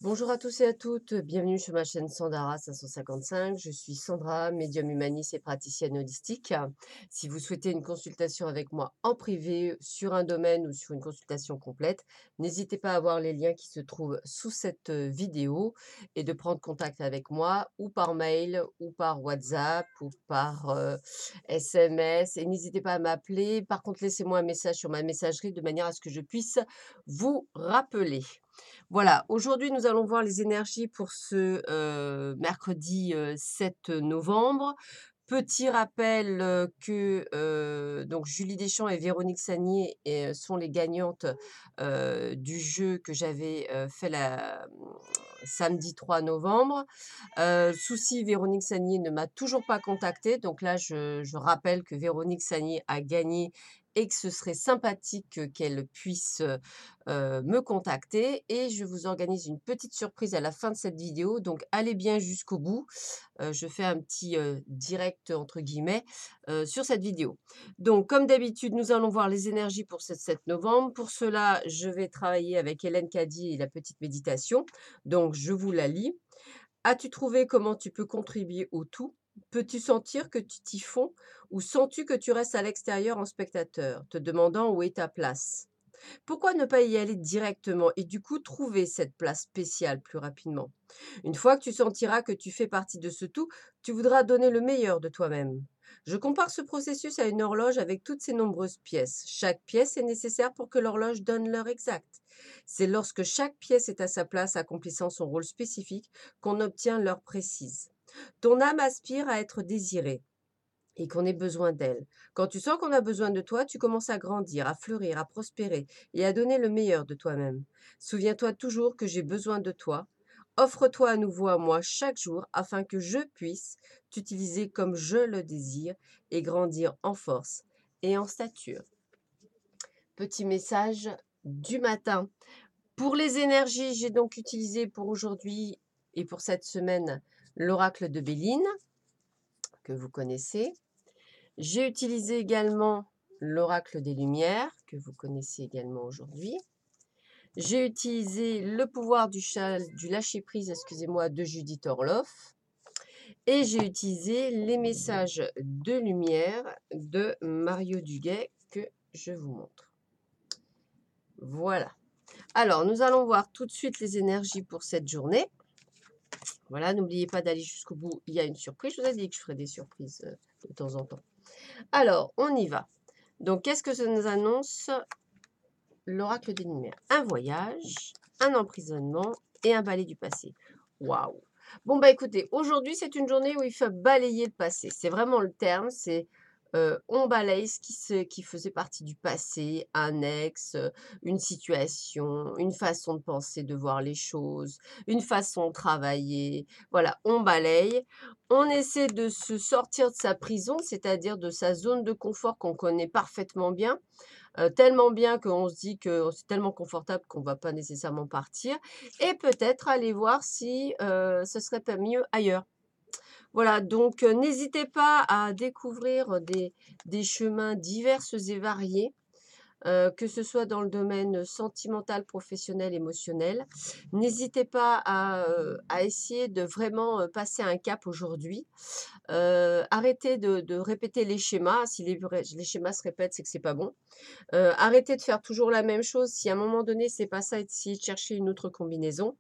Bonjour à tous et à toutes, bienvenue sur ma chaîne Sandara 555. Je suis Sandra, médium humaniste et praticienne holistique. Si vous souhaitez une consultation avec moi en privé sur un domaine ou sur une consultation complète, n'hésitez pas à voir les liens qui se trouvent sous cette vidéo et de prendre contact avec moi ou par mail ou par WhatsApp ou par SMS. Et n'hésitez pas à m'appeler. Par contre, laissez-moi un message sur ma messagerie de manière à ce que je puisse vous rappeler. Voilà, aujourd'hui, nous allons voir les énergies pour ce, mercredi, 7 novembre. Petit rappel, que, donc Julie Deschamps et Véronique Sagnier sont les gagnantes, du jeu que j'avais, fait samedi 3 novembre. Souci, Véronique Sagnier ne m'a toujours pas contactée, donc là, je rappelle que Véronique Sagnier a gagné et que ce serait sympathique, qu'elle puisse, me contacter et je vous organise une petite surprise à la fin de cette vidéo, donc allez bien jusqu'au bout. Je fais un petit, «direct» entre guillemets, sur cette vidéo. Donc comme d'habitude, nous allons voir les énergies pour ce 7 novembre. Pour cela, je vais travailler avec Hélène Cady et la petite méditation. Donc je vous la lis. As-tu trouvé comment tu peux contribuer au tout? Peux-tu sentir que tu t'y fonds ou sens-tu que tu restes à l'extérieur en spectateur, te demandant où est ta place? Pourquoi ne pas y aller directement et du coup trouver cette place spéciale plus rapidement? Une fois que tu sentiras que tu fais partie de ce tout, tu voudras donner le meilleur de toi-même. Je compare ce processus à une horloge avec toutes ses nombreuses pièces. Chaque pièce est nécessaire pour que l'horloge donne l'heure exacte. C'est lorsque chaque pièce est à sa place accomplissant son rôle spécifique qu'on obtient l'heure précise. Ton âme aspire à être désirée et qu'on ait besoin d'elle. Quand tu sens qu'on a besoin de toi, tu commences à grandir, à fleurir, à prospérer et à donner le meilleur de toi-même. Souviens-toi toujours que j'ai besoin de toi. Offre-toi à nouveau à moi chaque jour afin que je puisse t'utiliser comme je le désire et grandir en force et en stature. Petit message du matin. Pour les énergies, j'ai donc utilisé pour aujourd'hui et pour cette semaine l'oracle de Béline, que vous connaissez. J'ai utilisé également l'oracle des Lumières, que vous connaissez également aujourd'hui. J'ai utilisé le pouvoir du lâcher-prise, excusez-moi, de Judith Orloff. Et j'ai utilisé les messages de lumière de Mario Duguay que je vous montre. Voilà. Alors, nous allons voir tout de suite les énergies pour cette journée. Voilà, n'oubliez pas d'aller jusqu'au bout. Il y a une surprise. Je vous ai dit que je ferais des surprises de temps en temps. Alors, on y va. Donc, qu'est-ce que ça nous annonce l'oracle des Lumières? Un voyage, un emprisonnement et un balai du passé. Waouh! Bon, bah écoutez, aujourd'hui, c'est une journée où il faut balayer le passé. C'est vraiment le terme, c'est on balaye qui faisait partie du passé, un ex, une situation, une façon de penser, de voir les choses, une façon de travailler. Voilà, on balaye. On essaie de se sortir de sa prison, c'est-à-dire de sa zone de confort qu'on connaît parfaitement bien. Tellement bien qu'on se dit que c'est tellement confortable qu'on ne va pas nécessairement partir et peut-être aller voir si, ce serait pas mieux ailleurs. Voilà, donc n'hésitez pas à découvrir des chemins divers et variés, que ce soit dans le domaine sentimental, professionnel, émotionnel. N'hésitez pas à essayer de vraiment, passer un cap aujourd'hui. Arrêtez de répéter les schémas. Si les schémas se répètent, c'est que c'est pas bon. Arrêtez de faire toujours la même chose. Si à un moment donné, c'est pas ça, essayez de chercher une autre combinaison.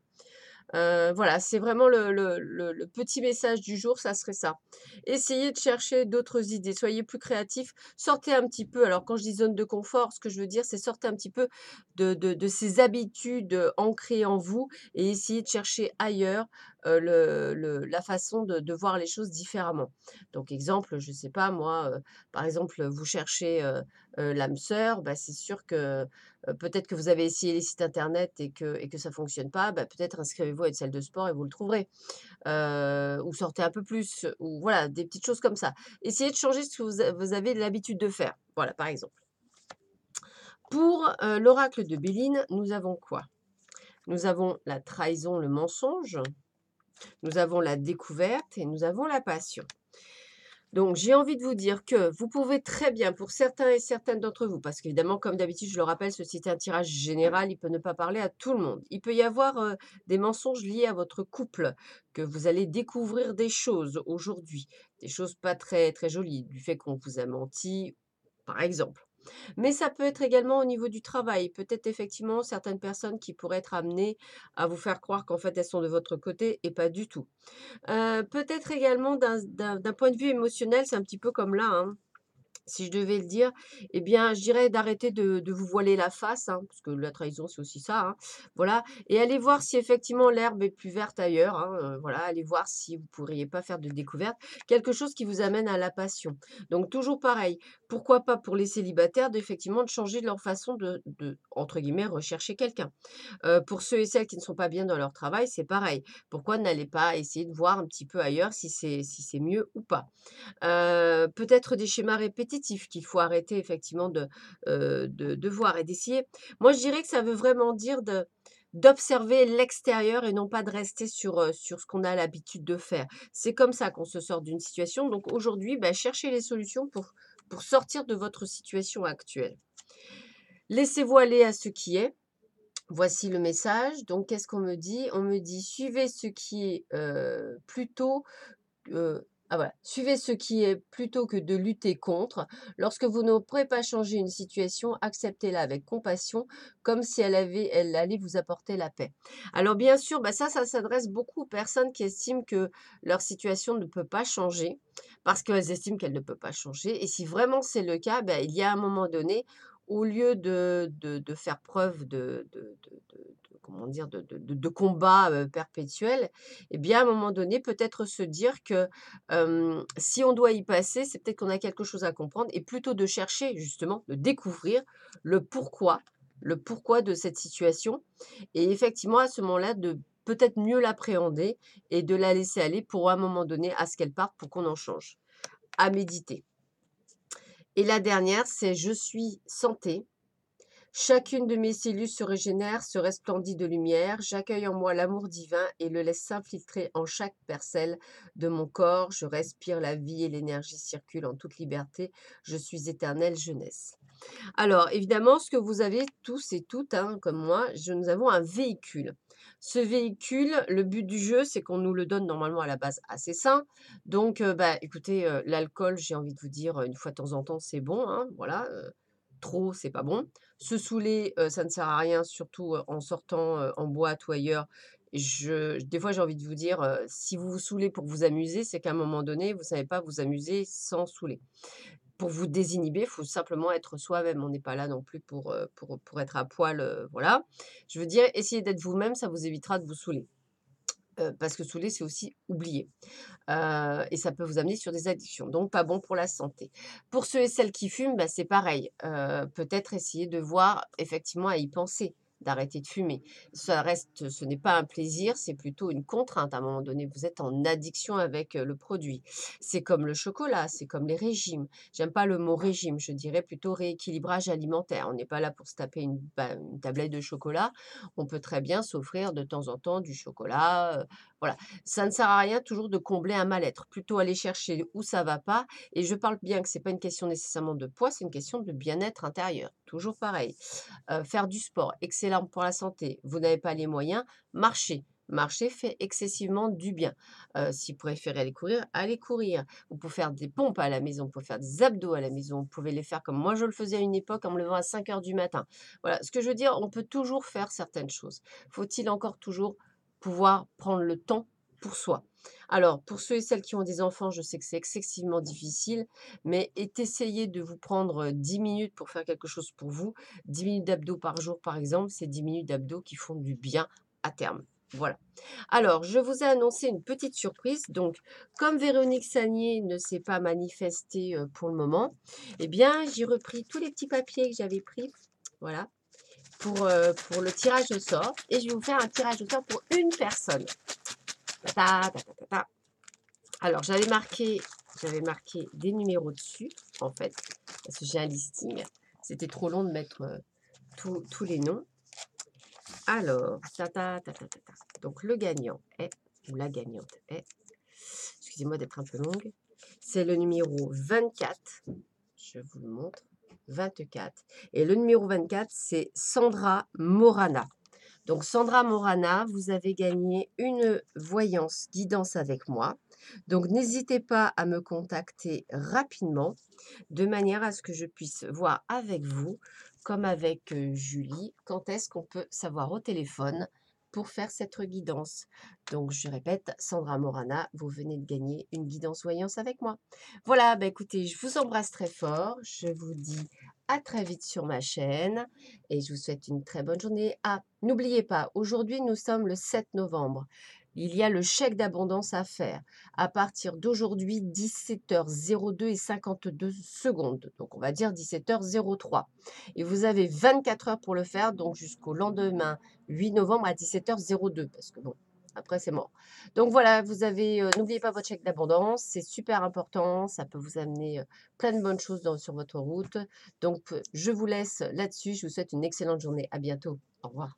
Voilà, c'est vraiment le petit message du jour, ça serait ça. Essayez de chercher d'autres idées, soyez plus créatifs, sortez un petit peu alors quand je dis zone de confort, ce que je veux dire, c'est sortez un petit peu de ces habitudes, ancrées en vous et essayez de chercher ailleurs, la façon de voir les choses différemment. Donc exemple, je sais pas moi, par exemple, vous cherchez, l'âme sœur, bah, c'est sûr que peut-être que vous avez essayé les sites internet et que ça fonctionne pas, bah, peut-être inscrivez-vous à une salle de sport et vous le trouverez. Ou sortez un peu plus, ou voilà, des petites choses comme ça. Essayez de changer ce que vous avez l'habitude de faire. Voilà, par exemple. Pour, l'oracle de Béline, nous avons quoi? Nous avons la trahison, le mensonge, nous avons la découverte et nous avons la passion. Donc, j'ai envie de vous dire que vous pouvez très bien, pour certains et certaines d'entre vous, parce qu'évidemment, comme d'habitude, je le rappelle, ceci est un tirage général, il peut ne pas parler à tout le monde. Il peut y avoir des mensonges liés à votre couple, que vous allez découvrir des choses aujourd'hui, des choses pas très, très jolies, du fait qu'on vous a menti, par exemple. Mais ça peut être également au niveau du travail. Peut-être effectivement certaines personnes qui pourraient être amenées à vous faire croire qu'en fait elles sont de votre côté et pas du tout. Peut-être également d'un point de vue émotionnel, c'est un petit peu comme là, hein. Si je devais le dire, eh bien, je dirais d'arrêter de vous voiler la face, hein, parce que la trahison, c'est aussi ça, hein. Voilà, et allez voir si effectivement l'herbe est plus verte ailleurs, hein, voilà, allez voir si vous pourriez pas faire de découverte, quelque chose qui vous amène à la passion. Donc toujours pareil, pourquoi pas pour les célibataires d'effectivement de changer leur façon de entre guillemets «rechercher quelqu'un». Pour ceux et celles qui ne sont pas bien dans leur travail, c'est pareil. Pourquoi n'allez pas essayer de voir un petit peu ailleurs si c'est mieux ou pas? Peut-être des schémas répétitifs qu'il faut arrêter effectivement de voir et d'essayer. Moi, je dirais que ça veut vraiment dire d'observer l'extérieur et non pas de rester sur ce qu'on a l'habitude de faire. C'est comme ça qu'on se sort d'une situation. Donc aujourd'hui, bah, cherchez les solutions pour sortir de votre situation actuelle. Laissez-vous aller à ce qui est. Voici le message. Donc, qu'est-ce qu'on me dit? On me dit: «Suivez ce qui est, plutôt voilà, suivez ce qui est plutôt que de lutter contre. Lorsque vous ne pourrez pas changer une situation, acceptez-la avec compassion, comme si elle allait vous apporter la paix». Alors bien sûr, bah ça s'adresse beaucoup aux personnes qui estiment que leur situation ne peut pas changer, parce qu'elles estiment qu'elle ne peut pas changer. Et si vraiment c'est le cas, bah, il y a un moment donné, au lieu de faire preuve comment dire, de combat perpétuel, eh bien, à un moment donné, peut-être se dire que si on doit y passer, c'est peut-être qu'on a quelque chose à comprendre et plutôt de chercher justement, de découvrir le pourquoi, le pourquoi de cette situation et effectivement à ce moment-là de peut-être mieux l'appréhender et de la laisser aller pour à un moment donné à ce qu'elle parte pour qu'on en change. À méditer. Et la dernière, c'est je suis santé. Chacune de mes cellules se régénère, se resplendit de lumière. J'accueille en moi l'amour divin et le laisse s'infiltrer en chaque parcelle de mon corps. Je respire la vie et l'énergie circule en toute liberté. Je suis éternelle jeunesse. Alors, évidemment, ce que vous avez tous et toutes, hein, comme moi, nous avons un véhicule. Ce véhicule, le but du jeu, c'est qu'on nous le donne normalement à la base assez sain. Donc, bah, écoutez, l'alcool, j'ai envie de vous dire, une fois de temps en temps, c'est bon, hein, voilà. Trop, c'est pas bon. Se saouler, ça ne sert à rien, surtout, en sortant, en boîte ou ailleurs. Des fois, j'ai envie de vous dire, si vous vous saoulez pour vous amuser, c'est qu'à un moment donné, vous ne savez pas vous amuser sans saouler. Pour vous désinhiber, il faut simplement être soi-même. On n'est pas là non plus pour être à poil, voilà. Je veux dire, essayez d'être vous-même, ça vous évitera de vous saouler. Parce que saouler, c'est aussi oublier. Et ça peut vous amener sur des addictions, donc pas bon pour la santé. Pour ceux et celles qui fument, bah, c'est pareil, peut-être essayer de voir effectivement à y penser, d'arrêter de fumer. Ce n'est pas un plaisir, c'est plutôt une contrainte. À un moment donné, vous êtes en addiction avec, le produit. C'est comme le chocolat, c'est comme les régimes. J'aime pas le mot régime, je dirais plutôt rééquilibrage alimentaire. On n'est pas là pour se taper une tablette de chocolat. On peut très bien s'offrir de temps en temps du chocolat, voilà. Ça ne sert à rien toujours de combler un mal-être, plutôt aller chercher où ça va pas et je parle bien que c'est pas une question nécessairement de poids, c'est une question de bien-être intérieur. Toujours pareil. Faire du sport, excellent pour la santé. Vous n'avez pas les moyens, marchez. Marcher fait excessivement du bien. Si vous préférez aller courir, allez courir. Vous pouvez faire des pompes à la maison, vous pouvez faire des abdos à la maison, vous pouvez les faire comme moi je le faisais à une époque en me levant à 5 heures du matin. Voilà, ce que je veux dire, on peut toujours faire certaines choses. Faut-il encore toujours pouvoir prendre le temps pour soi? Alors, pour ceux et celles qui ont des enfants, je sais que c'est excessivement difficile, mais essayez de vous prendre 10 minutes pour faire quelque chose pour vous. 10 minutes d'abdos par jour, par exemple, c'est 10 minutes d'abdos qui font du bien à terme. Voilà. Alors, je vous ai annoncé une petite surprise. Donc, comme Véronique Sagnier ne s'est pas manifestée pour le moment, eh bien, j'ai repris tous les petits papiers que j'avais pris. Voilà, pour le tirage au sort. Et je vais vous faire un tirage au sort pour une personne. Ta, ta, ta, ta, ta, ta. Alors, j'avais marqué des numéros dessus, en fait, parce que j'ai un listing. C'était trop long de mettre tous les noms. Alors, ta, ta, ta, ta, ta, ta. Donc, le gagnant est, ou la gagnante est, excusez-moi d'être un peu longue, c'est le numéro 24. Je vous le montre. 24. Et le numéro 24, c'est Sandra Morana. Donc, Sandra Morana, vous avez gagné une voyance guidance avec moi. Donc, n'hésitez pas à me contacter rapidement de manière à ce que je puisse voir avec vous, comme avec Julie, quand est-ce qu'on peut savoir au téléphone pour faire cette guidance. Donc, je répète, Sandra Morana, vous venez de gagner une guidance voyance avec moi. Voilà, bah écoutez, je vous embrasse très fort. Je vous dis à très vite sur ma chaîne et je vous souhaite une très bonne journée. Ah, n'oubliez pas, aujourd'hui, nous sommes le 7 novembre. Il y a le chèque d'abondance à faire à partir d'aujourd'hui, 17h02 et 52 secondes. Donc, on va dire 17h03. Et vous avez 24 heures pour le faire, donc jusqu'au lendemain 8 novembre à 17h02. Parce que bon, après, c'est mort. Donc voilà, vous avez, n'oubliez pas votre chèque d'abondance, c'est super important, ça peut vous amener plein de bonnes choses sur votre route. Donc, je vous laisse là-dessus, je vous souhaite une excellente journée. À bientôt. Au revoir.